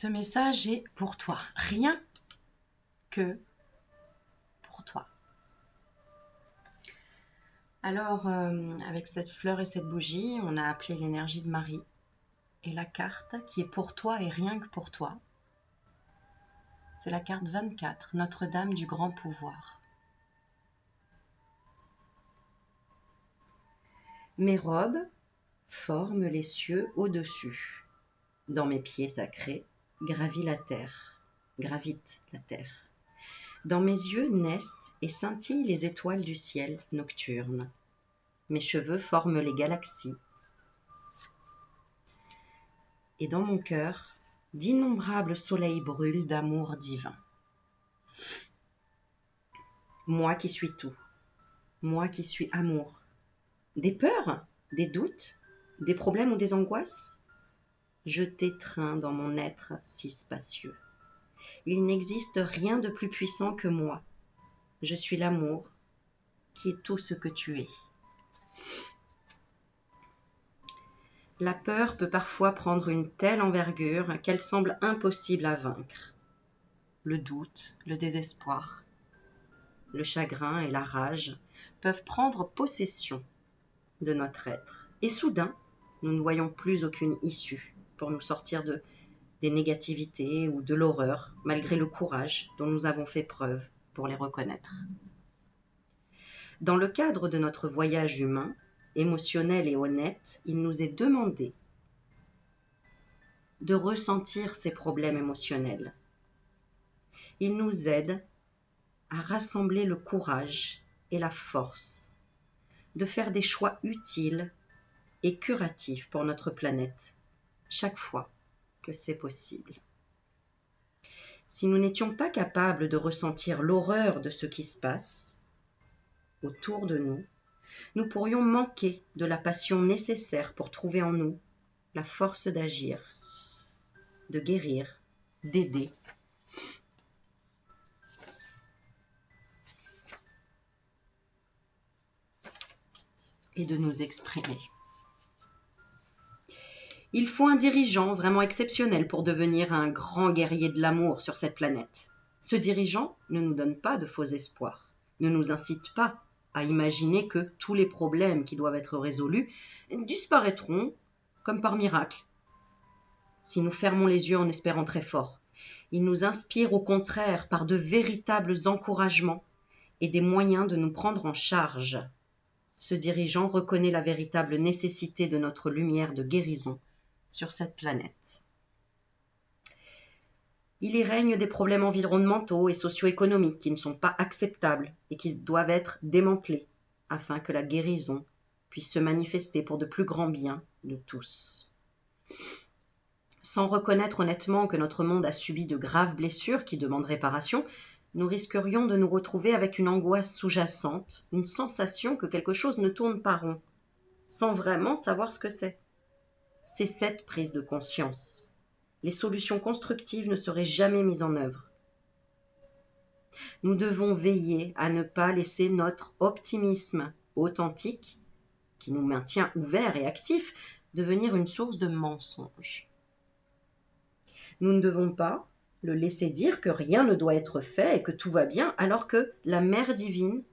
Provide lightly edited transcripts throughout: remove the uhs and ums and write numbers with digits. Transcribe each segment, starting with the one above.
Ce message est pour toi, rien que pour toi. Alors, avec cette fleur et cette bougie, on a appelé l'énergie de Marie. Et la carte qui est pour toi et rien que pour toi, c'est la carte 24, Notre-Dame du Grand Pouvoir. Mes robes forment les cieux au-dessus. Dans mes pieds sacrés, gravite la terre. Dans mes yeux naissent et scintillent les étoiles du ciel nocturne. Mes cheveux forment les galaxies. Et dans mon cœur, d'innombrables soleils brûlent d'amour divin. Moi qui suis tout, moi qui suis amour. Des peurs, des doutes, des problèmes ou des angoisses, je t'étreins dans mon être si spacieux. Il n'existe rien de plus puissant que moi. Je suis l'amour qui est tout ce que tu es. La peur peut parfois prendre une telle envergure qu'elle semble impossible à vaincre. Le doute, le désespoir, le chagrin et la rage peuvent prendre possession de notre être. Et soudain, nous ne voyons plus aucune issue pour nous sortir des négativités ou de l'horreur, malgré le courage dont nous avons fait preuve pour les reconnaître. Dans le cadre de notre voyage humain, émotionnel et honnête, il nous est demandé de ressentir ces problèmes émotionnels. Il nous aide à rassembler le courage et la force, de faire des choix utiles et curatifs pour notre planète, chaque fois que c'est possible. Si nous n'étions pas capables de ressentir l'horreur de ce qui se passe autour de nous, nous pourrions manquer de la passion nécessaire pour trouver en nous la force d'agir, de guérir, d'aider. Et de nous exprimer. Il faut un dirigeant vraiment exceptionnel pour devenir un grand guerrier de l'amour sur cette planète. Ce dirigeant ne nous donne pas de faux espoirs, ne nous incite pas à imaginer que tous les problèmes qui doivent être résolus disparaîtront comme par miracle, si nous fermons les yeux en espérant très fort. Il nous inspire au contraire par de véritables encouragements et des moyens de nous prendre en charge. Ce dirigeant reconnaît la véritable nécessité de notre lumière de guérison sur cette planète. Il y règne des problèmes environnementaux et socio-économiques qui ne sont pas acceptables et qui doivent être démantelés afin que la guérison puisse se manifester pour de plus grands biens de tous. Sans reconnaître honnêtement que notre monde a subi de graves blessures qui demandent réparation, nous risquerions de nous retrouver avec une angoisse sous-jacente, une sensation que quelque chose ne tourne pas rond, sans vraiment savoir ce que c'est. C'est cette prise de conscience. Les solutions constructives ne seraient jamais mises en œuvre. Nous devons veiller à ne pas laisser notre optimisme authentique, qui nous maintient ouverts et actifs, devenir une source de mensonges. Nous ne devons pas le laisser dire que rien ne doit être fait et que tout va bien, alors que la Mère divine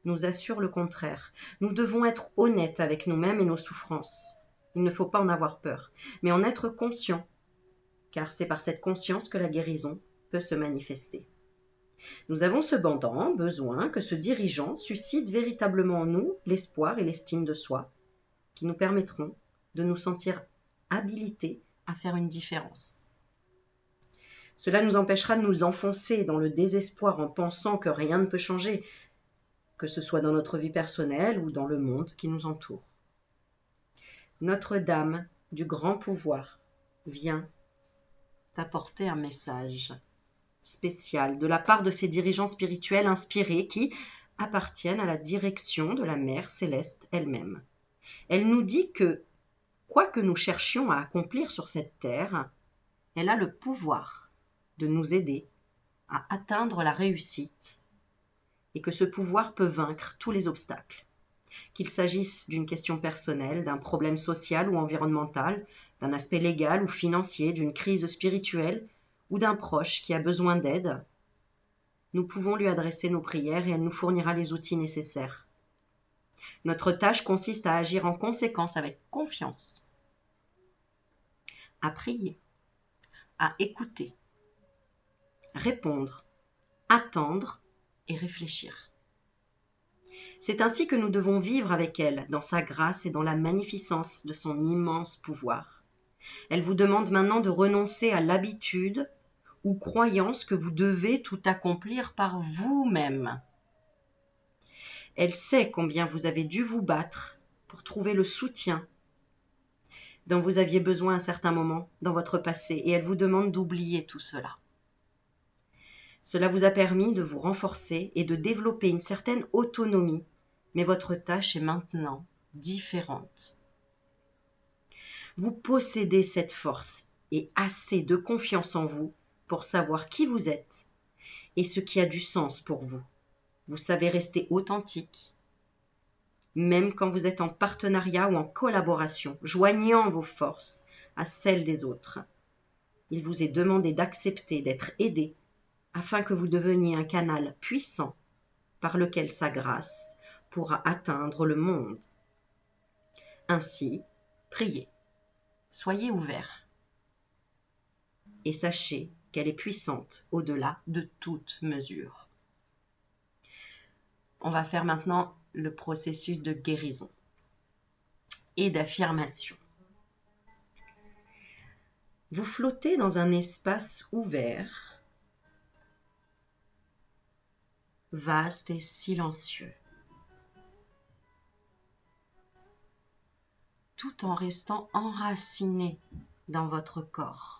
nous assure le contraire. Nous devons être honnêtes avec nous-mêmes et nos souffrances. Il ne faut pas en avoir peur, mais en être conscient, car c'est par cette conscience que la guérison peut se manifester. Nous avons cependant besoin que ce dirigeant suscite véritablement en nous l'espoir et l'estime de soi, qui nous permettront de nous sentir habilités à faire une différence. Cela nous empêchera de nous enfoncer dans le désespoir en pensant que rien ne peut changer, que ce soit dans notre vie personnelle ou dans le monde qui nous entoure. Notre-Dame du Grand Pouvoir vient t'apporter un message spécial de la part de ces dirigeants spirituels inspirés qui appartiennent à la direction de la Mère Céleste elle-même. Elle nous dit que, quoi que nous cherchions à accomplir sur cette terre, elle a le pouvoir de nous aider à atteindre la réussite et que ce pouvoir peut vaincre tous les obstacles. Qu'il s'agisse d'une question personnelle, d'un problème social ou environnemental, d'un aspect légal ou financier, d'une crise spirituelle ou d'un proche qui a besoin d'aide, nous pouvons lui adresser nos prières et elle nous fournira les outils nécessaires. Notre tâche consiste à agir en conséquence avec confiance, à prier, à écouter, répondre, attendre et réfléchir. C'est ainsi que nous devons vivre avec elle, dans sa grâce et dans la magnificence de son immense pouvoir. Elle vous demande maintenant de renoncer à l'habitude ou croyance que vous devez tout accomplir par vous-même. Elle sait combien vous avez dû vous battre pour trouver le soutien dont vous aviez besoin à un certain moment dans votre passé et elle vous demande d'oublier tout cela. Cela vous a permis de vous renforcer et de développer une certaine autonomie, mais votre tâche est maintenant différente. Vous possédez cette force et assez de confiance en vous pour savoir qui vous êtes et ce qui a du sens pour vous. Vous savez rester authentique, même quand vous êtes en partenariat ou en collaboration, joignant vos forces à celles des autres. Il vous est demandé d'accepter d'être aidé afin que vous deveniez un canal puissant par lequel sa grâce pourra atteindre le monde. Ainsi, priez, soyez ouverts et sachez qu'elle est puissante au-delà de toute mesure. On va faire maintenant le processus de guérison et d'affirmation. Vous flottez dans un espace ouvert, vaste et silencieux, tout en restant enraciné dans votre corps.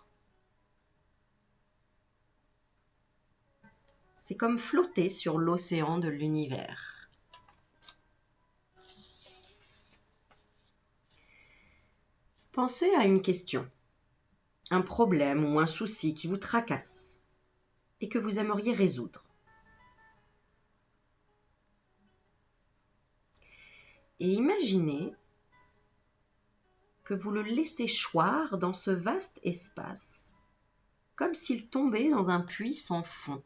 C'est comme flotter sur l'océan de l'univers. Pensez à une question, un problème ou un souci qui vous tracasse et que vous aimeriez résoudre. Et imaginez que vous le laissez choir dans ce vaste espace, comme s'il tombait dans un puits sans fond.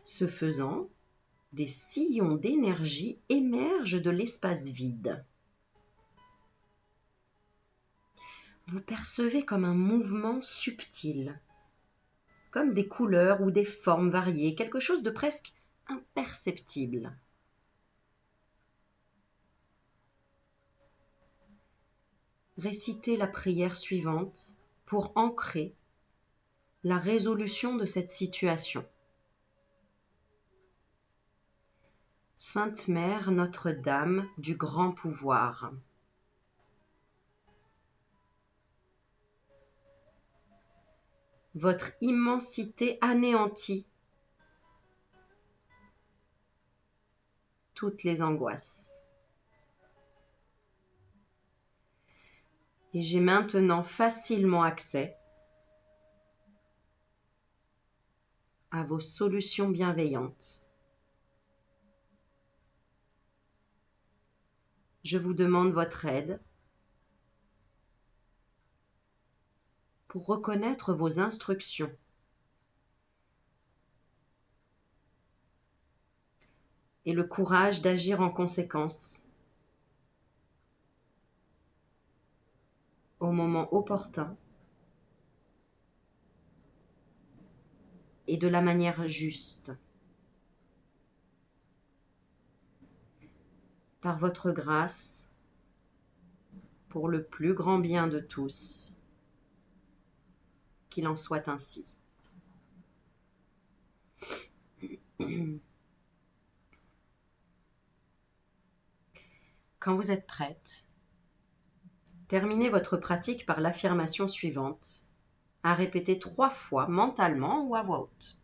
Ce faisant, des sillons d'énergie émergent de l'espace vide. Vous percevez comme un mouvement subtil, comme des couleurs ou des formes variées, quelque chose de presque imperceptible. Récitez la prière suivante pour ancrer la résolution de cette situation. Sainte Mère Notre-Dame du Grand Pouvoir, votre immensité anéantit toutes les angoisses. Et j'ai maintenant facilement accès à vos solutions bienveillantes. Je vous demande votre aide pour reconnaître vos instructions. Et le courage d'agir en conséquence au moment opportun et de la manière juste. Par votre grâce, pour le plus grand bien de tous, qu'il en soit ainsi. Quand vous êtes prête, terminez votre pratique par l'affirmation suivante, à répéter 3 fois mentalement ou à voix haute.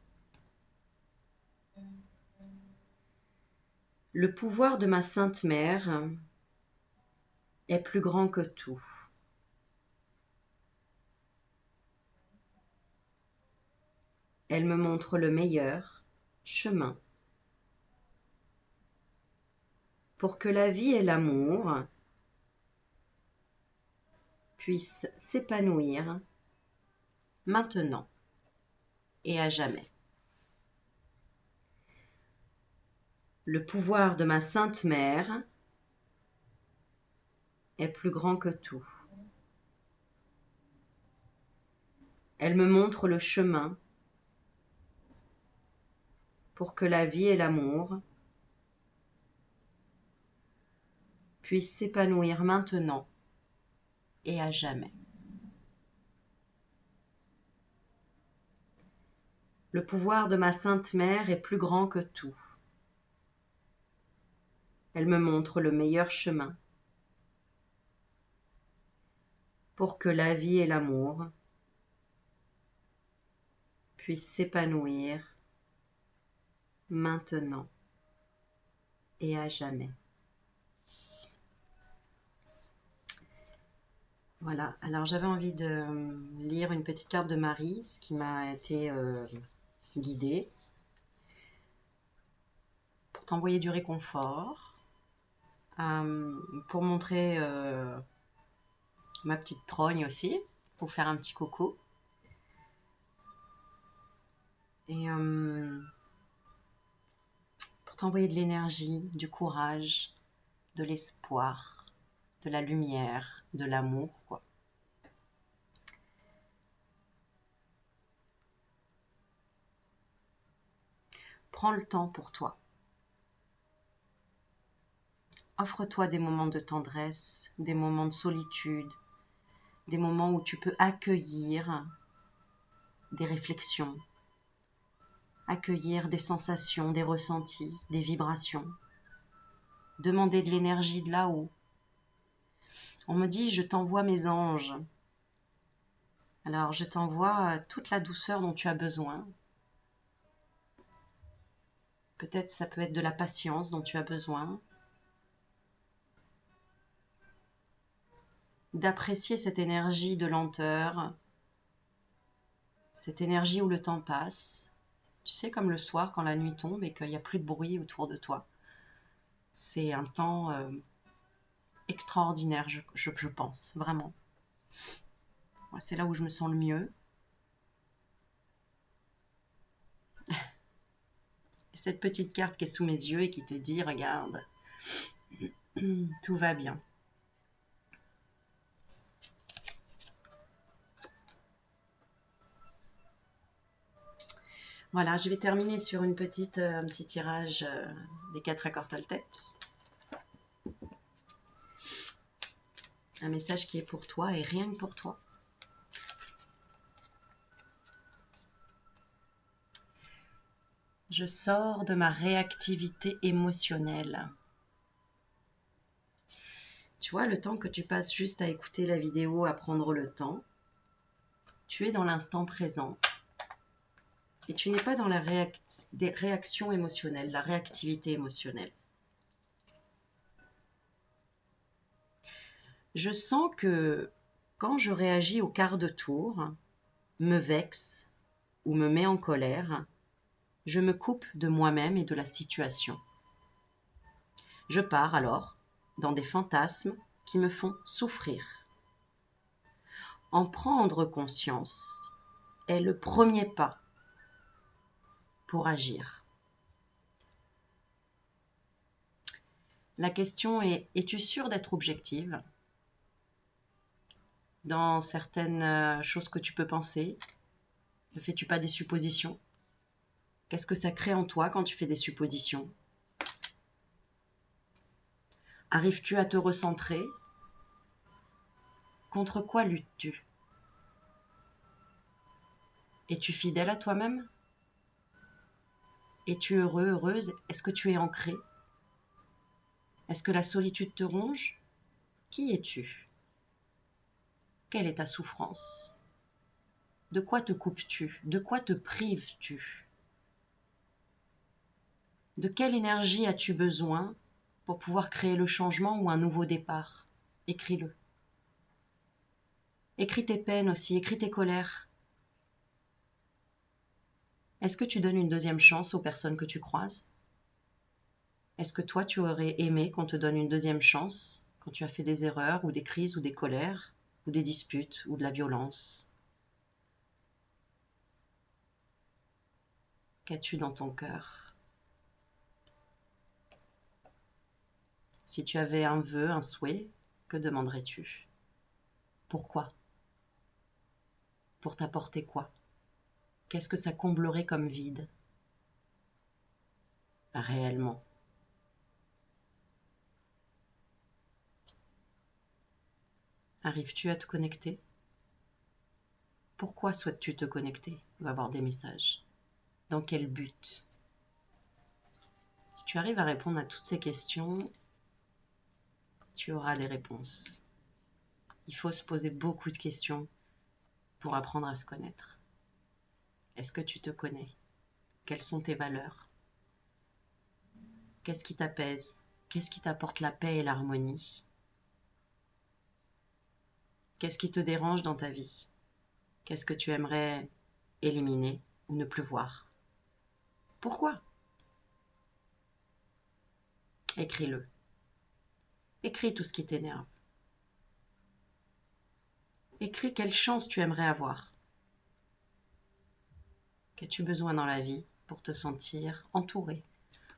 Le pouvoir de ma Sainte Mère est plus grand que tout. Elle me montre le meilleur chemin pour que la vie et l'amour puissent s'épanouir maintenant et à jamais. Le pouvoir de ma Sainte Mère est plus grand que tout. Elle me montre le chemin pour que la vie et l'amour puissent s'épanouir maintenant et à jamais. Le pouvoir de ma Sainte Mère est plus grand que tout. Elle me montre le meilleur chemin pour que la vie et l'amour puissent s'épanouir maintenant et à jamais. Voilà, alors j'avais envie de lire une petite carte de Marie, ce qui m'a été guidée, pour t'envoyer du réconfort, pour montrer ma petite trogne aussi, pour faire un petit coucou. Et pour t'envoyer de l'énergie, du courage, de l'espoir, de la lumière, de l'amour, quoi. Prends le temps pour toi. Offre-toi des moments de tendresse, des moments de solitude, des moments où tu peux accueillir des réflexions, accueillir des sensations, des ressentis, des vibrations. Demander de l'énergie de là-haut. On me dit, je t'envoie mes anges. Alors, je t'envoie toute la douceur dont tu as besoin. Peut-être ça peut être de la patience dont tu as besoin. D'apprécier cette énergie de lenteur, cette énergie où le temps passe. Tu sais, comme le soir quand la nuit tombe et qu'il n'y a plus de bruit autour de toi. C'est un temps extraordinaire, je pense, vraiment. Moi, c'est là où je me sens le mieux. Cette petite carte qui est sous mes yeux et qui te dit, regarde, tout va bien. Voilà, je vais terminer sur un petit tirage des 4 accords Toltec. Un message qui est pour toi et rien que pour toi. Je sors de ma réactivité émotionnelle. Tu vois, le temps que tu passes juste à écouter la vidéo, à prendre le temps, tu es dans l'instant présent. Et tu n'es pas dans la réaction émotionnelle, la réactivité émotionnelle. Je sens que quand je réagis au quart de tour, me vexe ou me mets en colère, je me coupe de moi-même et de la situation. Je pars alors dans des fantasmes qui me font souffrir. En prendre conscience est le premier pas pour agir. La question est, es-tu sûre d'être objective dans certaines choses que tu peux penser? Ne fais-tu pas des suppositions? Qu'est-ce que ça crée en toi quand tu fais des suppositions? Arrives-tu à te recentrer? Contre quoi luttes-tu? Es-tu fidèle à toi-même? Es-tu heureux, heureuse? Est-ce que tu es ancré? Est-ce que la solitude te ronge? Qui es-tu? Quelle est ta souffrance? De quoi te coupes-tu? De quoi te prives-tu? De quelle énergie as-tu besoin pour pouvoir créer le changement ou un nouveau départ? Écris-le. Écris tes peines aussi, écris tes colères. Est-ce que tu donnes une deuxième chance aux personnes que tu croises? Est-ce que toi, tu aurais aimé qu'on te donne une deuxième chance quand tu as fait des erreurs ou des crises ou des colères ou des disputes ou de la violence? Qu'as-tu dans ton cœur? Si tu avais un vœu, un souhait, que demanderais-tu? Pourquoi? Pour t'apporter quoi? Qu'est-ce que ça comblerait comme vide? Réellement. Arrives-tu à te connecter? Pourquoi souhaites-tu te connecter ou avoir des messages? Dans quel but? Si tu arrives à répondre à toutes ces questions, tu auras les réponses. Il faut se poser beaucoup de questions pour apprendre à se connaître. Est-ce que tu te connais? Quelles sont tes valeurs? Qu'est-ce qui t'apaise? Qu'est-ce qui t'apporte la paix et l'harmonie? Qu'est-ce qui te dérange dans ta vie? Qu'est-ce que tu aimerais éliminer ou ne plus voir? Pourquoi? Écris-le. Écris tout ce qui t'énerve. Écris quelle chance tu aimerais avoir. Qu'as-tu besoin dans la vie pour te sentir entouré,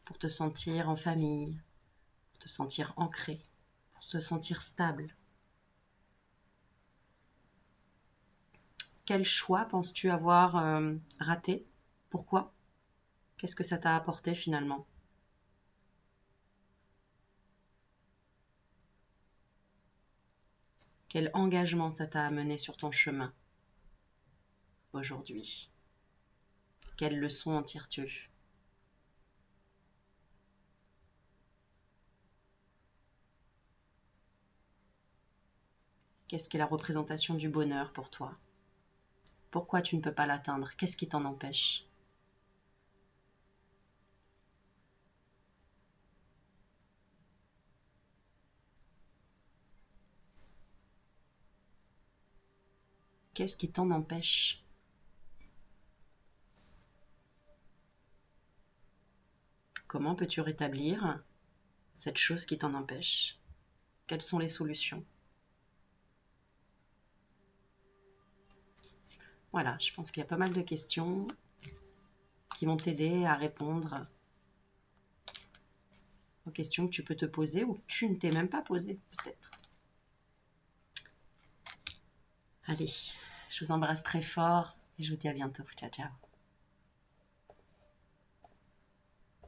pour te sentir en famille, pour te sentir ancré, pour te sentir stable? Quel choix penses-tu avoir raté? Pourquoi? Qu'est-ce que ça t'a apporté finalement? Quel engagement ça t'a amené sur ton chemin aujourd'hui? Quelle leçon en tires-tu? Qu'est-ce qu'est la représentation du bonheur pour toi? Pourquoi tu ne peux pas l'atteindre? Qu'est-ce qui t'en empêche? Qu'est-ce qui t'en empêche? Comment peux-tu rétablir cette chose qui t'en empêche? Quelles sont les solutions? Voilà, je pense qu'il y a pas mal de questions qui vont t'aider à répondre aux questions que tu peux te poser ou que tu ne t'es même pas posées peut-être. Allez, je vous embrasse très fort et je vous dis à bientôt. Ciao, ciao.